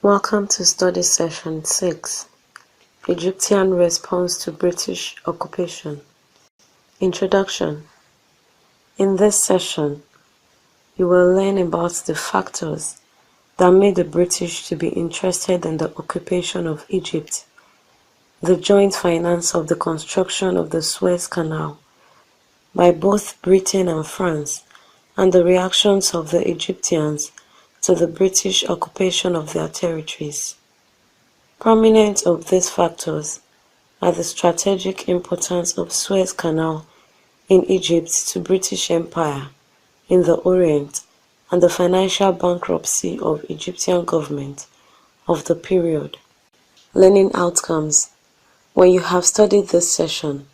Welcome to Study Session 6, Egyptian Response to British Occupation. Introduction. In this session, you will learn about the factors that made the British to be interested in the occupation of Egypt, the joint finance of the construction of the Suez Canal by both Britain and France, and the reactions of the Egyptians to the British occupation of their territories. Prominent of these factors are the strategic importance of Suez Canal in Egypt to British Empire in the Orient and the financial bankruptcy of Egyptian government of the period. Learning outcomes. When you have studied this session,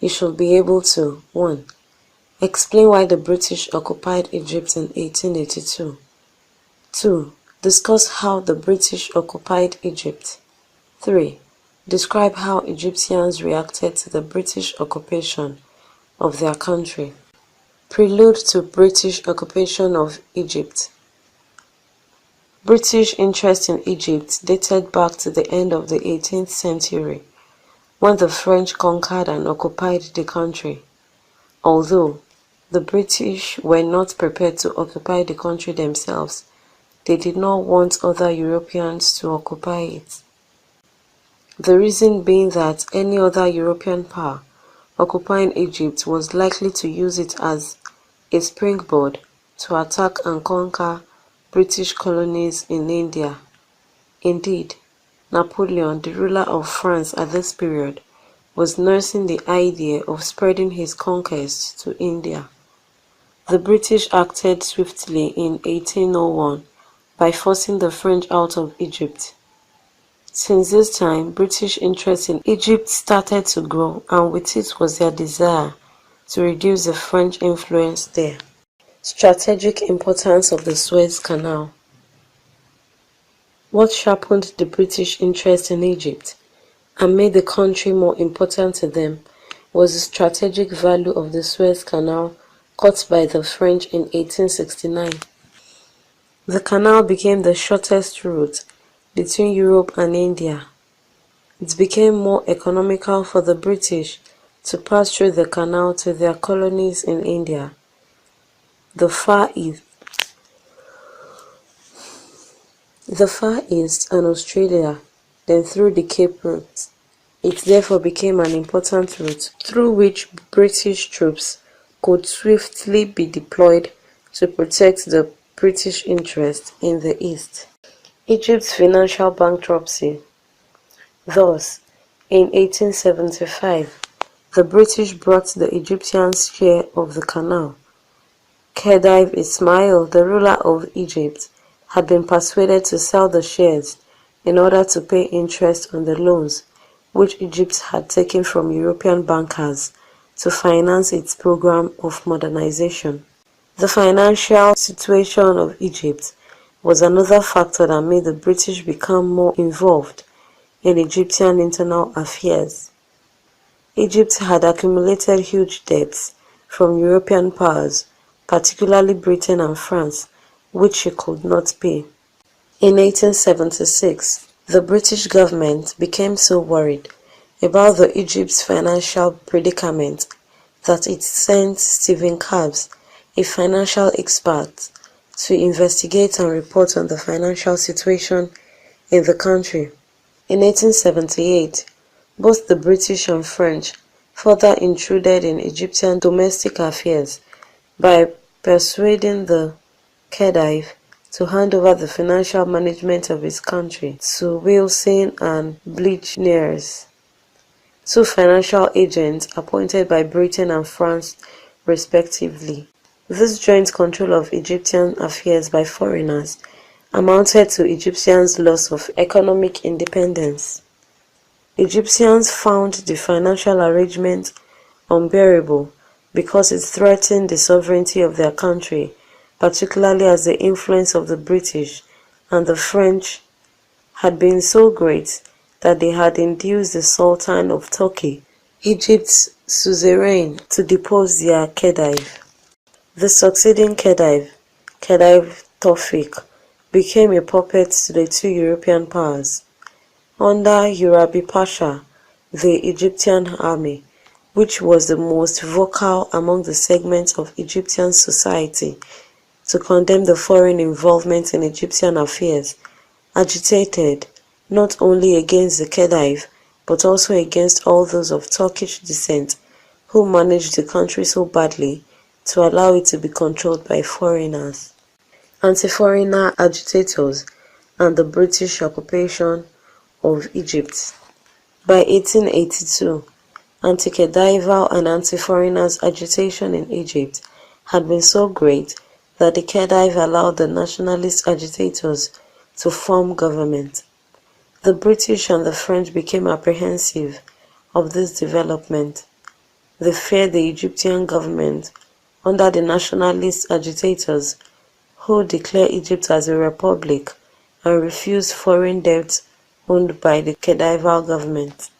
you should be able to 1. Explain why the British occupied Egypt in 1882. 2. Discuss how the British occupied Egypt. 3. Describe how Egyptians reacted to the British occupation of their country. Prelude to British occupation of Egypt. British interest in Egypt dated back to the end of the 18th century, when the French conquered and occupied the country. Although the British were not prepared to occupy the country themselves, they did not want other Europeans to occupy it. The reason being that any other European power occupying Egypt was likely to use it as a springboard to attack and conquer British colonies in India. Indeed, Napoleon, the ruler of France at this period, was nursing the idea of spreading his conquests to India. The British acted swiftly in 1801 by forcing the French out of Egypt. Since this time, British interest in Egypt started to grow, and with it was their desire to reduce the French influence there. Strategic importance of the Suez Canal. What sharpened the British interest in Egypt and made the country more important to them was the strategic value of the Suez Canal cut by the French in 1869. The canal became the shortest route between Europe and India. It became more economical for the British to pass through the canal to their colonies in India, the Far East, and Australia than through the Cape route. It therefore became an important route through which British troops could swiftly be deployed to protect the British interest in the East. Egypt's financial bankruptcy. Thus, in 1875, the British brought the Egyptians' share of the canal. Khedive Ismail, the ruler of Egypt, had been persuaded to sell the shares in order to pay interest on the loans which Egypt had taken from European bankers to finance its program of modernization. The financial situation of Egypt was another factor that made the British become more involved in Egyptian internal affairs. Egypt had accumulated huge debts from European powers, particularly Britain and France, which it could not pay. In 1876, the British government became so worried about the Egypt's financial predicament that it sent Stephen Cabs, a financial expert, to investigate and report on the financial situation in the country. In 1878, both the British and French further intruded in Egyptian domestic affairs by persuading the Khedive to hand over the financial management of his country to Wilson and Blechner's, two financial agents appointed by Britain and France respectively. This joint control of Egyptian affairs by foreigners amounted to Egyptians' loss of economic independence. Egyptians found the financial arrangement unbearable because it threatened the sovereignty of their country, particularly as the influence of the British and the French had been so great that they had induced the Sultan of Turkey, Egypt's suzerain, to depose their Khedive. The succeeding Khedive, Khedive Tawfiq, became a puppet to the two European powers. Under Urabi Pasha, the Egyptian army, which was the most vocal among the segments of Egyptian society to condemn the foreign involvement in Egyptian affairs, agitated not only against the Khedive but also against all those of Turkish descent who managed the country so badly to allow it to be controlled by foreigners. Anti-foreigner agitators and the British occupation of Egypt. By 1882, anti-Khedival and anti-foreigners agitation in Egypt had been so great that the Khedive allowed the nationalist agitators to form government. The British and the French became apprehensive of this development. They feared the Egyptian government under the nationalist agitators who declared Egypt as a republic and refused foreign debt owned by the Khedival government.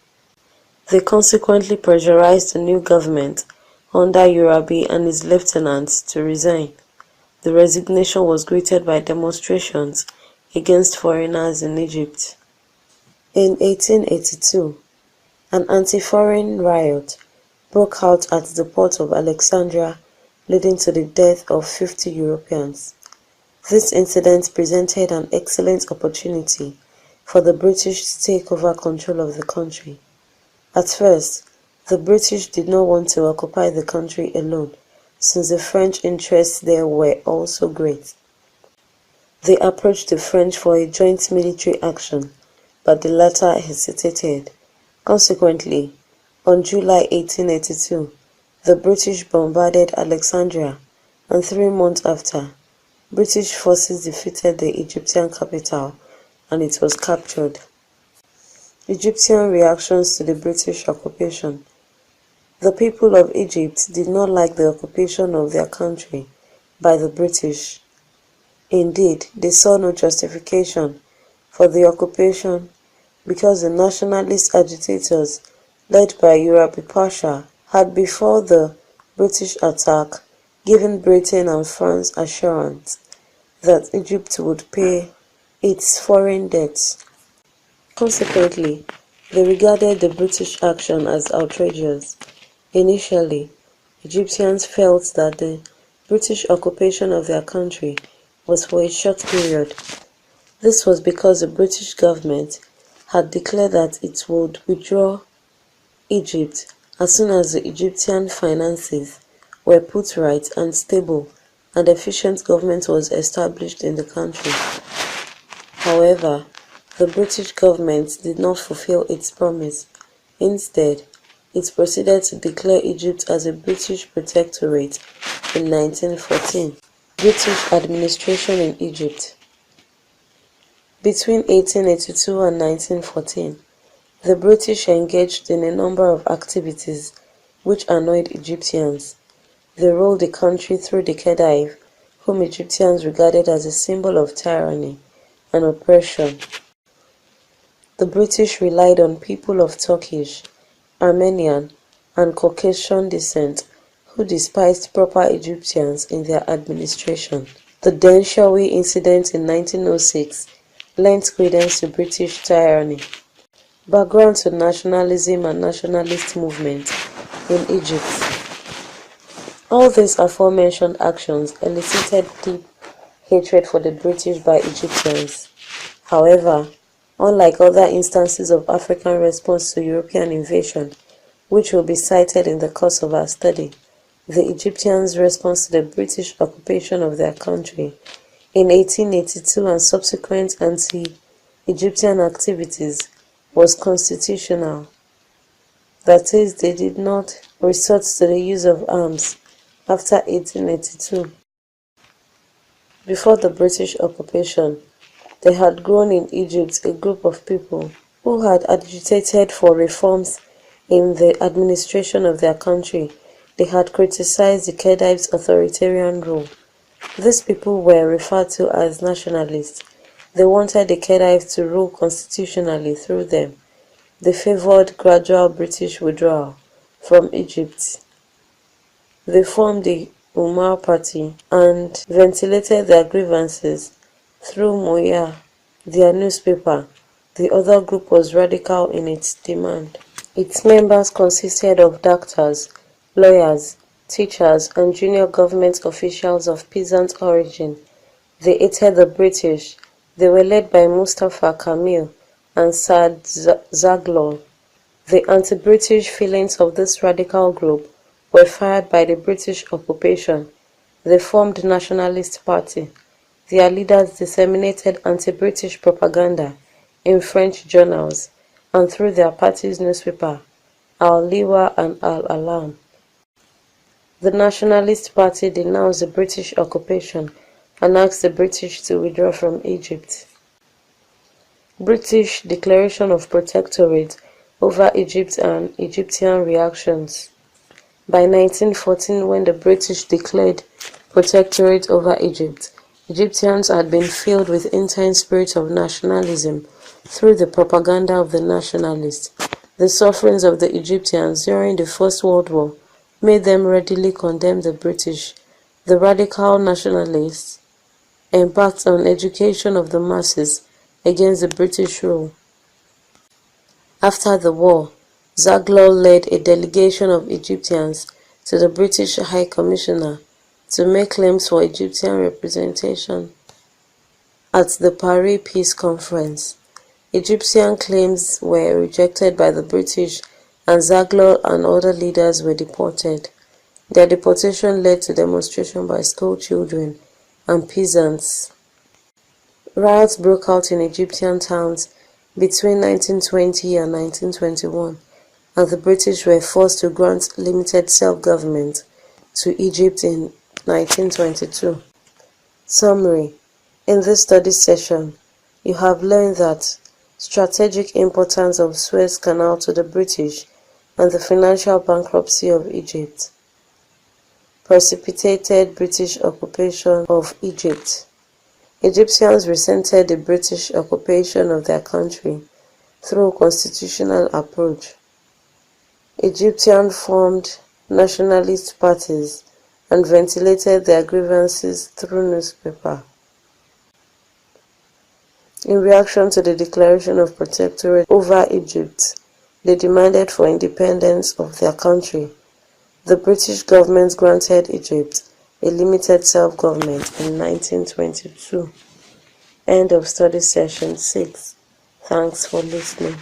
They consequently pressurized the new government under Urabi and his lieutenants to resign. The resignation was greeted by demonstrations against foreigners in Egypt. In 1882, an anti-foreign riot broke out at the port of Alexandria, leading to the death of 50 Europeans. This incident presented an excellent opportunity for the British to take over control of the country. At first, the British did not want to occupy the country alone, since the French interests there were also great. They approached the French for a joint military action, but the latter hesitated. Consequently, on July 1882, the British bombarded Alexandria, and 3 months after, British forces defeated the Egyptian capital and it was captured. Egyptian reactions to the British occupation. The people of Egypt did not like the occupation of their country by the British. Indeed, they saw no justification for the occupation because the nationalist agitators led by Urabi Pasha had before the British attack given Britain and France assurance that Egypt would pay its foreign debts. Consequently, they regarded the British action as outrageous. Initially, Egyptians felt that the British occupation of their country was for a short period. This was because the British government had declared that it would withdraw Egypt as soon as the Egyptian finances were put right and stable and efficient government was established in the country. However, the British government did not fulfill its promise. Instead, it proceeded to declare Egypt as a British protectorate in 1914. British administration in Egypt. Between 1882 and 1914, the British engaged in a number of activities which annoyed Egyptians. They ruled the country through the Khedive, whom Egyptians regarded as a symbol of tyranny and oppression. The British relied on people of Turkish, Armenian, and Caucasian descent who despised proper Egyptians in their administration. The Deng Xiaoyi incident in 1906 lent credence to British tyranny. Background to nationalism and nationalist movement in Egypt. All these aforementioned actions elicited deep hatred for the British by Egyptians. However, unlike other instances of African response to European invasion, which will be cited in the course of our study, the Egyptians' response to the British occupation of their country in 1882 and subsequent anti-Egyptian activities was constitutional. That is, they did not resort to the use of arms after 1882. Before the British occupation, there had grown in Egypt a group of people who had agitated for reforms in the administration of their country. They had criticized the Khedive's authoritarian rule. These people were referred to as nationalists. They wanted the Khedive to rule constitutionally through them. They favored gradual British withdrawal from Egypt. They formed the Umar Party and ventilated their grievances through Moya, their newspaper. The other group was radical in its demand. Its members consisted of doctors, lawyers, teachers, and junior government officials of peasant origin. They hated the British. They were led by Mustafa Kamil and Saad Zaghloul. The anti-British feelings of this radical group were fired by the British occupation. They formed Nationalist Party. Their leaders disseminated anti-British propaganda in French journals and through their party's newspaper, Al-Liwa and Al-Alam. The Nationalist Party denounced the British occupation and asked the British to withdraw from Egypt. British Declaration of Protectorate over Egypt and Egyptian reactions. By 1914, when the British declared protectorate over Egypt, Egyptians had been filled with intense spirit of nationalism through the propaganda of the nationalists. The sufferings of the Egyptians during the First World War made them readily condemn the British. The radical nationalists embarked on education of the masses against the British rule. After the war, Zaghloul led a delegation of Egyptians to the British High Commissioner to make claims for Egyptian representation at the Paris Peace Conference. Egyptian claims were rejected by the British and Zaghloul and other leaders were deported. Their deportation led to demonstration by school children and peasants. Riots broke out in Egyptian towns between 1920 and 1921, and the British were forced to grant limited self-government to Egypt in 1922. Summary: in this study session, you have learned that strategic importance of Suez Canal to the British and the financial bankruptcy of Egypt precipitated British occupation of Egypt. Egyptians resented the British occupation of their country through a constitutional approach. Egyptians formed nationalist parties and ventilated their grievances through newspaper. In reaction to the declaration of protectorate over Egypt, they demanded for independence of their country. The British government granted Egypt a limited self-government in 1922. End of study session 6. Thanks for listening.